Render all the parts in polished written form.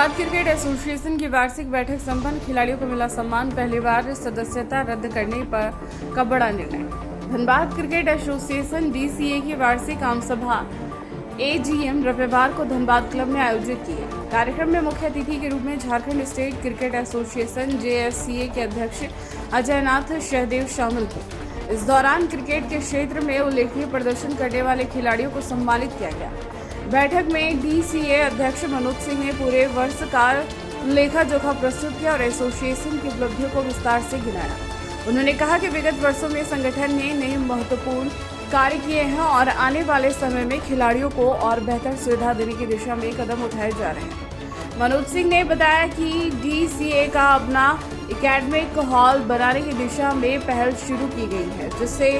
Dhanbad cricket association की वार्षिक बैठक संपन्न। खिलाड़ियों को मिला सम्मान। पहली बार सदस्यता रद्द करने पर का बड़ा निर्णय। धनबाद क्रिकेट एसोसिएशन डीसीए की वार्षिक आम सभा एजीएम रविवार को धनबाद क्लब में आयोजित की है। कार्यक्रम में मुख्य अतिथि के रूप में Jharkhand state cricket association JSCA के अध्यक्ष अजयनाथ सहदेव शामिल थे। इस दौरान क्रिकेट के क्षेत्र में उल्लेखनीय प्रदर्शन करने वाले खिलाड़ियों को सम्मानित किया गया। बैठक में डीसीए अध्यक्ष मनोज सिंह ने पूरे वर्ष का लेखा जोखा प्रस्तुत किया और एसोसिएशन की उपलब्धियों को विस्तार से गिनाया। उन्होंने कहा कि विगत वर्षों में संगठन ने नए महत्वपूर्ण कार्य किए हैं और आने वाले समय में खिलाड़ियों को और बेहतर सुविधा देने की दिशा में कदम उठाए जा रहे हैं। मनोज सिंह ने बताया कि डीसीए का अपना एकेडमिक हॉल बनाने की दिशा में पहल शुरू की गई है, जिससे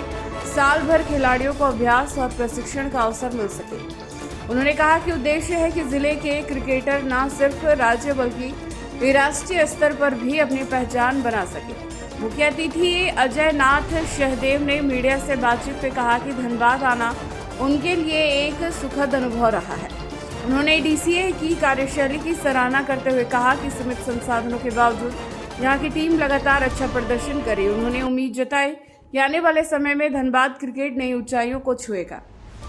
साल भर खिलाड़ियों को अभ्यास और प्रशिक्षण का अवसर मिल सके। उन्होंने कहा कि उद्देश्य है कि जिले के क्रिकेटर न सिर्फ राज्य बल्कि राष्ट्रीय स्तर पर भी अपनी पहचान बना सके। मुख्य अतिथि अजयनाथ सहदेव ने मीडिया से बातचीत में कहा कि धनबाद आना उनके लिए एक सुखद अनुभव रहा है। उन्होंने डीसीए की कार्यशैली की सराहना करते हुए कहा कि सीमित संसाधनों के बावजूद यहाँ की टीम लगातार अच्छा प्रदर्शन करे। उन्होंने उम्मीद जताई कि आने वाले समय में धनबाद क्रिकेट नई ऊंचाइयों को छुएगा।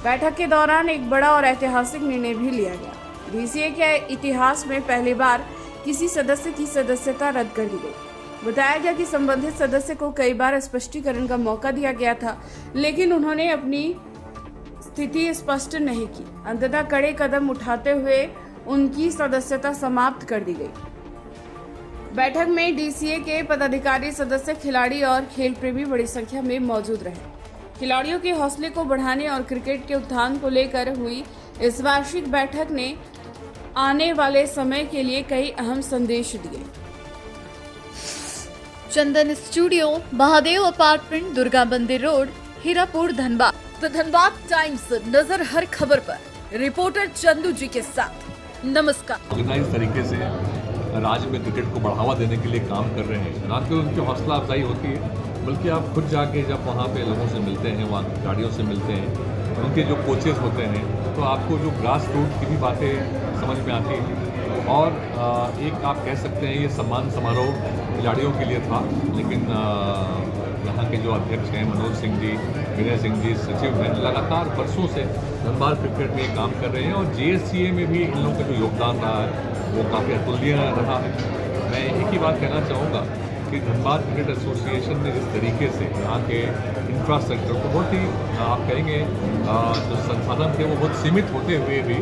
बैठक के दौरान एक बड़ा और ऐतिहासिक निर्णय भी लिया गया। डीसीए के इतिहास में पहली बार किसी सदस्य की सदस्यता रद्द कर दी गई। बताया गया कि संबंधित सदस्य को कई बार स्पष्टीकरण का मौका दिया गया था, लेकिन उन्होंने अपनी स्थिति स्पष्ट नहीं की। अंततः कड़े कदम उठाते हुए उनकी सदस्यता समाप्त कर दी गई। बैठक में डीसीए के पदाधिकारी, सदस्य, खिलाड़ी और खेल प्रेमी बड़ी संख्या में मौजूद रहे। खिलाड़ियों के हौसले को बढ़ाने और क्रिकेट के उत्थान को लेकर हुई इस वार्षिक बैठक ने आने वाले समय के लिए कई अहम संदेश दिए। चंदन स्टूडियो, महादेव अपार्टमेंट, दुर्गा मंदिर road, Hirapur, Dhanbad. The Dhanbad times, नजर हर खबर पर। रिपोर्टर चंदू जी के साथ। नमस्कार। ऑर्गेनाइज तरीके से राज्य में क्रिकेट को बढ़ावा देने के लिए काम कर रहे हैं। ना केवल उनकी हौसला अफजाई होती है, बल्कि आप खुद जाके जब वहाँ पे लोगों से मिलते हैं, वहाँ खिलाड़ियों से मिलते हैं, उनके जो कोचेस होते हैं, तो आपको जो ग्रास रूट की भी बातें समझ में आती हैं। और एक आप कह सकते हैं ये सम्मान समारोह खिलाड़ियों के लिए था, लेकिन यहाँ के जो अध्यक्ष हैं मनोज सिंह जी, विनय सिंह जी, सचिव हैं, लगातार बरसों से धनबाद क्रिकेट में काम कर रहे हैं और जेएससीए में भी इन लोगों का जो योगदान रहा है वो काफ़ी अतुलनीय रहा है। मैं एक ही बात कहना चाहूँगा कि धनबाद क्रिकेट एसोसिएशन ने जिस तरीके से यहाँ के इंफ्रास्ट्रक्चर को बहुत ही आप कहेंगे जो संसाधन थे वो बहुत सीमित होते हुए भी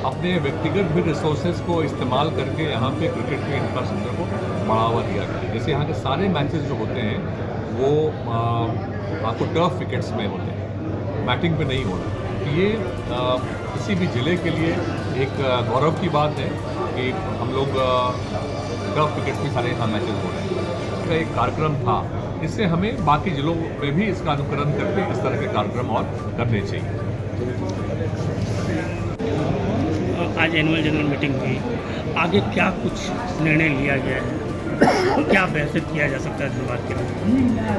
अपने व्यक्तिगत भी रिसोर्सेज को इस्तेमाल करके यहाँ पे क्रिकेट के इंफ्रास्ट्रक्चर को बढ़ावा दिया गया। जैसे यहाँ के सारे मैचेस जो होते हैं वो आपको टर्फ विकेट्स में होते हैं, मैटिंग पे नहीं होते। तो ये किसी भी ज़िले के लिए एक गौरव की बात है कि हम लोग टर्फ विकेट्स में सारे यहाँ मैचेस हो रहे हैं। इसका एक कार्यक्रम था, इससे हमें बाकी जिलों में भी इसका अनुकरण करके इस तरह के कार्यक्रम और करने चाहिए। आज एनुअल जनरल मीटिंग हुई, आगे क्या कुछ निर्णय लिया गया है, क्या बेहतर किया जा सकता है धनबाद के लिए?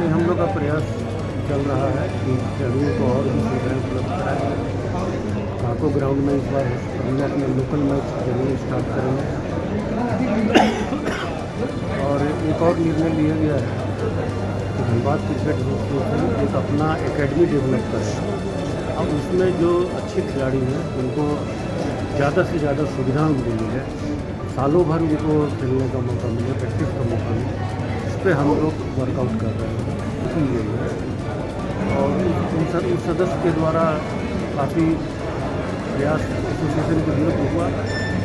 हम लोग का प्रयास चल रहा है कि खिलाड़ियों को और भी सुविधाएं उपलब्ध कराएं। काको ग्राउंड में इस बार हम अपने लोकल मैच जरूर स्टार्ट करेंगे। और एक और निर्णय लिया गया है कि धनबाद क्रिकेट एसोसिएशन एक अपना एकेडमी डेवलप करेगा। अब उसमें जो अच्छे खिलाड़ी हैं उनको ज़्यादा से ज़्यादा सुविधा उनको मिले, सालों भर उनको खेलने का मौका मिले, प्रैक्टिस का मौका मिले। इस पर हम लोग वर्कआउट कर रहे हैं इसीलिए। और उन सदस्य के द्वारा काफ़ी प्रयास एसोसिएशन को जरूरत हुआ,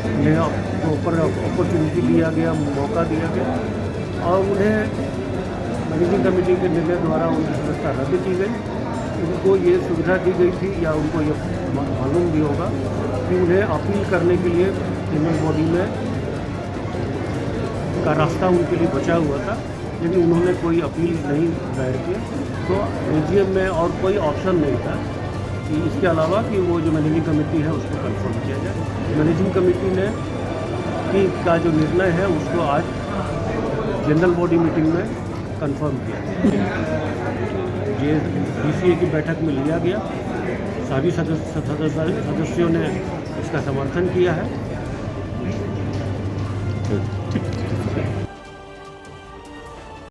उन्हें ऊपर अपॉर्चुनिटी दिया गया, मौका दिया गया और उन्हें मैनेजिंग कमेटी के निर्णय द्वारा उनकी सदस्यता रद्द की गई। उनको ये सुविधा दी गई थी या उनको ये मालूम भी होगा कि उन्हें अपील करने के लिए जनरल बॉडी में का रास्ता उनके लिए बचा हुआ था, लेकिन उन्होंने कोई अपील नहीं दायर की। तो एजीएम में और कोई ऑप्शन नहीं था कि इसके अलावा कि वो जो मैनेजिंग कमेटी है उसको कंफर्म किया जाए। मैनेजिंग कमेटी ने का जो निर्णय है उसको आज जनरल बॉडी मीटिंग में कंफर्म किया। ये डीसीए की बैठक में लिया गया, सभी सदस्यों ने इसका समर्थन किया है।